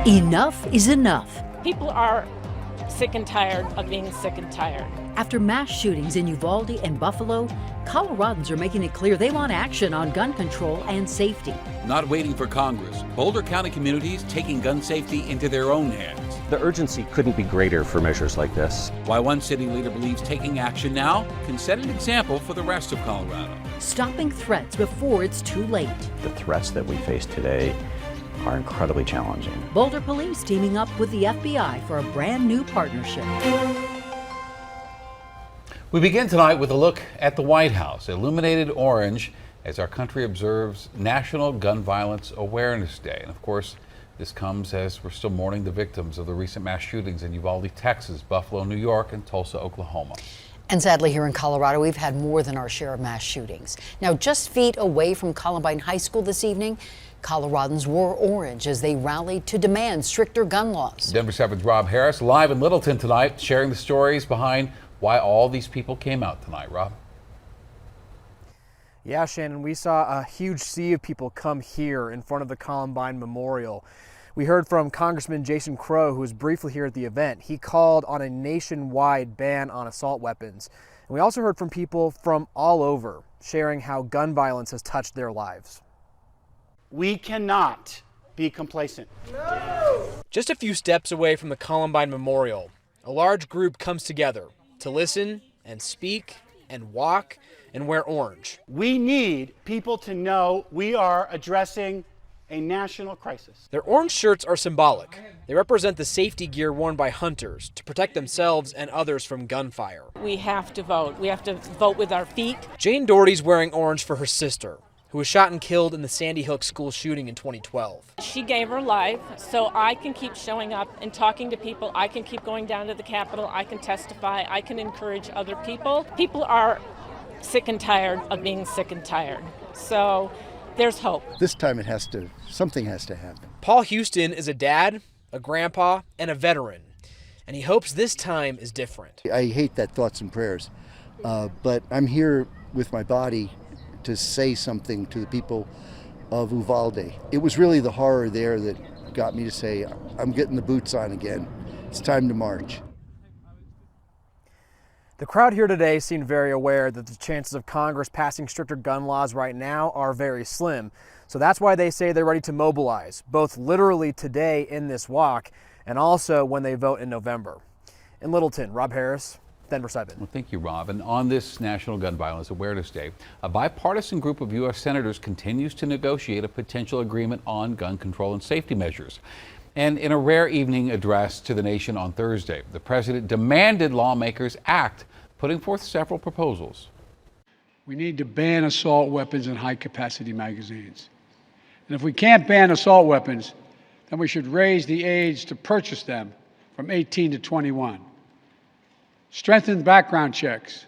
Enough is enough. People are sick and tired of being sick and tired. After mass shootings in Uvalde and Buffalo, Coloradans are making it clear they want action on gun control and safety. Not waiting for Congress, Boulder County communities taking gun safety into their own hands. The urgency couldn't be greater for measures like this. Why one city leader believes taking action now can set an example for the rest of Colorado. Stopping threats before it's too late. The threats that we face today are incredibly challenging. Boulder Police teaming up with the FBI for a brand new partnership. We begin tonight with a look at the White House, illuminated orange as our country observes National Gun Violence Awareness Day. And of course, this comes as we're still mourning the victims of the recent mass shootings in Uvalde, Texas, Buffalo, New York, and Tulsa, Oklahoma. And sadly, here in Colorado, we've had more than our share of mass shootings. Now, just feet away from Columbine High School this evening, Coloradans wore orange as they rallied to demand stricter gun laws. Denver 7's Rob Harris live in Littleton tonight, sharing the stories behind why all these people came out tonight. Rob? Yeah, Shannon, we saw a huge sea of people come here in front of the Columbine Memorial. We heard from Congressman Jason Crow, who was briefly here at the event. He called on a nationwide ban on assault weapons. And we also heard from people from all over, sharing how gun violence has touched their lives. We cannot be complacent. No! Just a few steps away from the Columbine Memorial, a large group comes together to listen and speak and walk and wear orange. We need people to know we are addressing a national crisis. Their orange shirts are symbolic. They represent the safety gear worn by hunters to protect themselves and others from gunfire. We have to vote. We have to vote with our feet. Jane Doherty's wearing orange for her sister, who was shot and killed in the Sandy Hook school shooting in 2012. She gave her life so I can keep showing up and talking to people. I can keep going down to the Capitol. I can testify. I can encourage other people. People are sick and tired of being sick and tired. So there's hope. This time something has to happen. Paul Houston is a dad, a grandpa, and a veteran, and he hopes this time is different. I hate that thoughts and prayers, but I'm here with my body to say something to the people of Uvalde. It was really the horror there that got me to say, I'm getting the boots on again. It's time to march. The crowd here today seemed very aware that the chances of Congress passing stricter gun laws right now are very slim. So that's why they say they're ready to mobilize, both literally today in this walk and also when they vote in November. In Littleton, Rob Harris, Denver 7. Well, thank you, Rob. And on this National Gun Violence Awareness Day, a bipartisan group of U.S. senators continues to negotiate a potential agreement on gun control and safety measures. And in a rare evening address to the nation on Thursday, the president demanded lawmakers act, putting forth several proposals. We need to ban assault weapons and high-capacity magazines. And if we can't ban assault weapons, then we should raise the age to purchase them from 18 to 21. Strengthen background checks,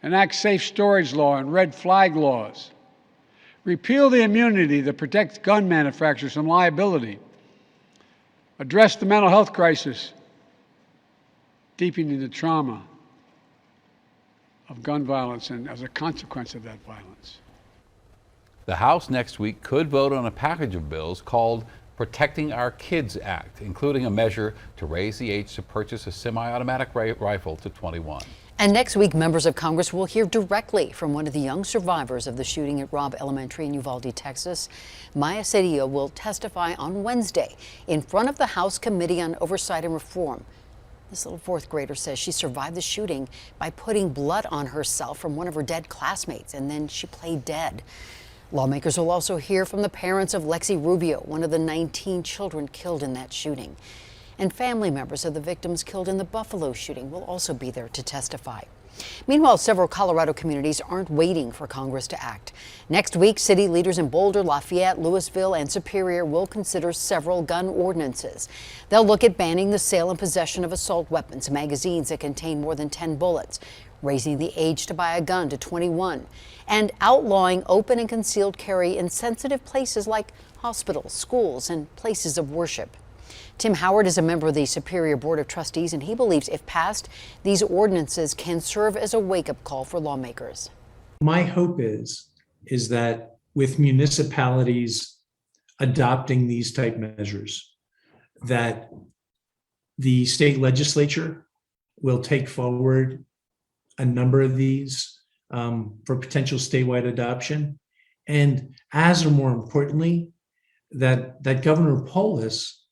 enact safe storage law and red flag laws. Repeal the immunity that protects gun manufacturers from liability. Address the mental health crisis, deepening the trauma of gun violence and as a consequence of that violence. The House next week could vote on a package of bills called Protecting Our Kids Act, including a measure to raise the age to purchase a semi-automatic rifle to 21. And next week, members of Congress will hear directly from one of the young survivors of the shooting at Robb Elementary in Uvalde, Texas. Maya Cedillo will testify on Wednesday in front of the House Committee on Oversight and Reform. This little fourth grader says she survived the shooting by putting blood on herself from one of her dead classmates, and then she played dead. Lawmakers will also hear from the parents of Lexi Rubio, one of the 19 children killed in that shooting. And family members of the victims killed in the Buffalo shooting will also be there to testify. Meanwhile, several Colorado communities aren't waiting for Congress to act. Next week, city leaders in Boulder, Lafayette, Louisville, and Superior will consider several gun ordinances. They'll look at banning the sale and possession of assault weapons, magazines that contain more than 10 bullets, raising the age to buy a gun to 21, and outlawing open and concealed carry in sensitive places like hospitals, schools, and places of worship. Tim Howard is a member of the Superior Board of Trustees, and he believes if passed, these ordinances can serve as a wake-up call for lawmakers. My hope is that with municipalities adopting these type measures, that the state legislature will take forward a number of these for potential statewide adoption. And as or more importantly, that Governor Polis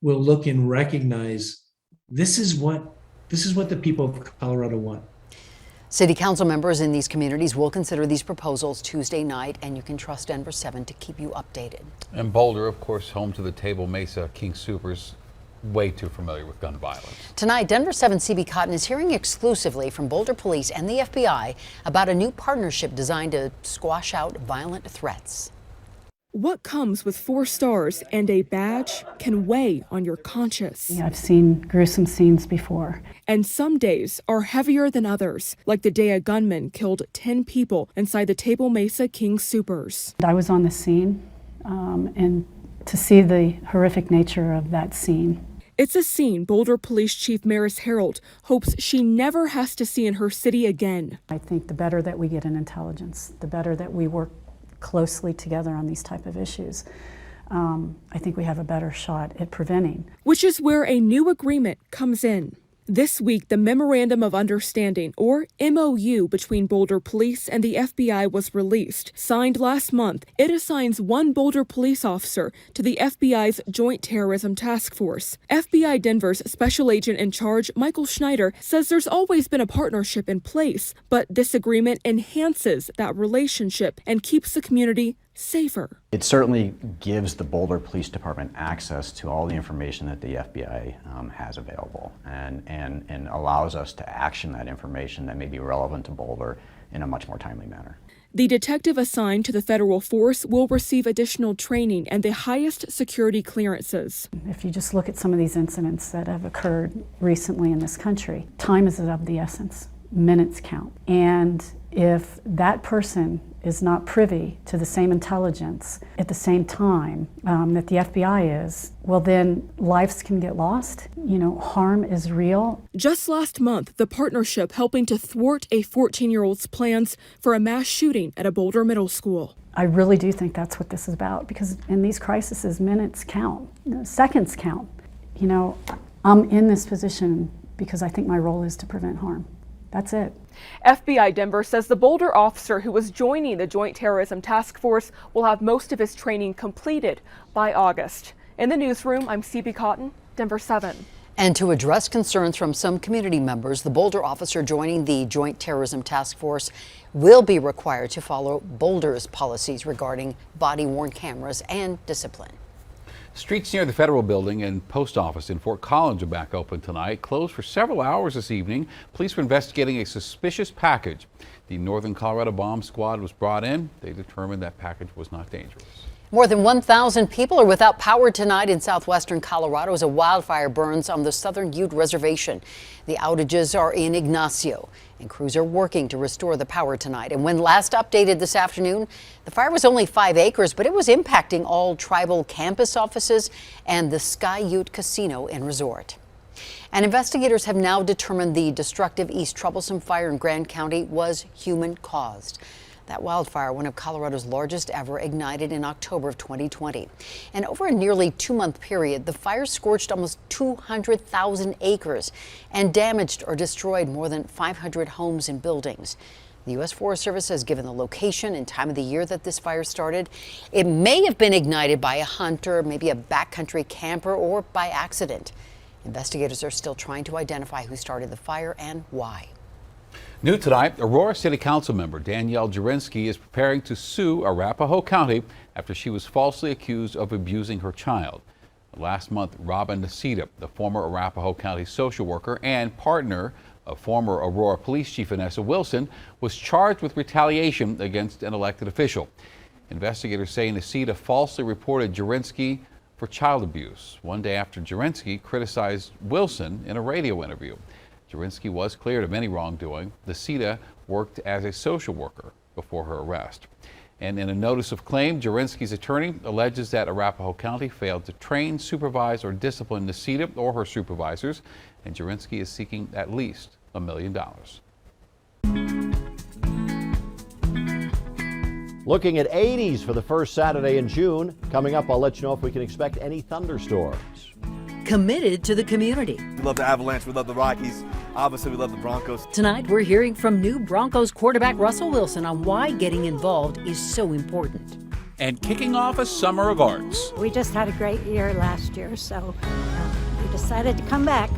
will look and recognize this is what the people of Colorado want. City council members in these communities will consider these proposals Tuesday night, and you can trust Denver 7 to keep you updated. And Boulder, of course, home to the Table Mesa King Soopers, way too familiar with gun violence. Tonight, Denver 7 CB Cotton is hearing exclusively from Boulder Police and the FBI about a new partnership designed to squash out violent threats. What comes with 4 stars and a badge can weigh on your conscience. I've seen gruesome scenes before. And some days are heavier than others, like the day a gunman killed 10 people inside the Table Mesa King Soopers. I was on the scene, and to see the horrific nature of that scene. It's a scene Boulder Police Chief Maris Harold hopes she never has to see in her city again. I think the better that we get in intelligence, the better that we work closely together on these type of issues, I think we have a better shot at preventing. Which is where a new agreement comes in. This week, the Memorandum of Understanding, or MOU, between Boulder Police and the FBI was released. Signed last month, it assigns 1 Boulder police officer to the FBI's Joint Terrorism Task Force. FBI Denver's Special Agent in Charge, Michael Schneider, says there's always been a partnership in place, but this agreement enhances that relationship and keeps the community safer. It certainly gives the Boulder Police Department access to all the information that the FBI has available and allows us to action that information that may be relevant to Boulder in a much more timely manner. The detective assigned to the federal force will receive additional training and the highest security clearances. If you just look at some of these incidents that have occurred recently in this country, time is of the essence. Minutes count. And if that person is not privy to the same intelligence at the same time that the FBI is, well, then lives can get lost. Harm is real. Just last month, the partnership helping to thwart a 14-year-old's plans for a mass shooting at a Boulder middle school. I really do think that's what this is about, because in these crises, minutes count, seconds count. I'm in this position because I think my role is to prevent harm. That's it. FBI Denver says the Boulder officer who was joining the Joint Terrorism Task Force will have most of his training completed by August. In the newsroom, I'm CB Cotton, Denver 7. And to address concerns from some community members, the Boulder officer joining the Joint Terrorism Task Force will be required to follow Boulder's policies regarding body-worn cameras and discipline. Streets near the Federal Building and Post Office in Fort Collins are back open tonight. Closed for several hours this evening. Police were investigating a suspicious package. The Northern Colorado Bomb Squad was brought in. They determined that package was not dangerous. More than 1,000 people are without power tonight in southwestern Colorado as a wildfire burns on the Southern Ute Reservation. The outages are in Ignacio, and crews are working to restore the power tonight. And when last updated this afternoon, the fire was only 5 acres, but it was impacting all tribal campus offices and the Sky Ute Casino and Resort. And investigators have now determined the destructive East Troublesome fire in Grand County was human-caused. That wildfire, one of Colorado's largest ever, ignited in October of 2020. And over a nearly 2-month period, the fire scorched almost 200,000 acres and damaged or destroyed more than 500 homes and buildings. The U.S. Forest Service has given the location and time of the year that this fire started. It may have been ignited by a hunter, maybe a backcountry camper, or by accident. Investigators are still trying to identify who started the fire and why. New tonight, Aurora City Council member Danielle Jurinsky is preparing to sue Arapahoe County after she was falsely accused of abusing her child. Last month, Robin Nasita, the former Arapahoe County social worker and partner of former Aurora Police Chief Vanessa Wilson, was charged with retaliation against an elected official. Investigators say Nasita falsely reported Jurinsky for child abuse one day after Jurinsky criticized Wilson in a radio interview. Jurinsky was cleared of any wrongdoing. Nasita worked as a social worker before her arrest. And in a notice of claim, Jurinsky's attorney alleges that Arapahoe County failed to train, supervise, or discipline Nasita or her supervisors, and Jurinsky is seeking at least $1 million. Looking at 80s for the first Saturday in June. Coming up, I'll let you know if we can expect any thunderstorms. committed to the community. We love the Avalanche, we love the Rockies, obviously we love the Broncos. Tonight, we're hearing from new Broncos quarterback Russell Wilson on why getting involved is so important. And kicking off a summer of arts. We just had a great year last year, so we decided to come back.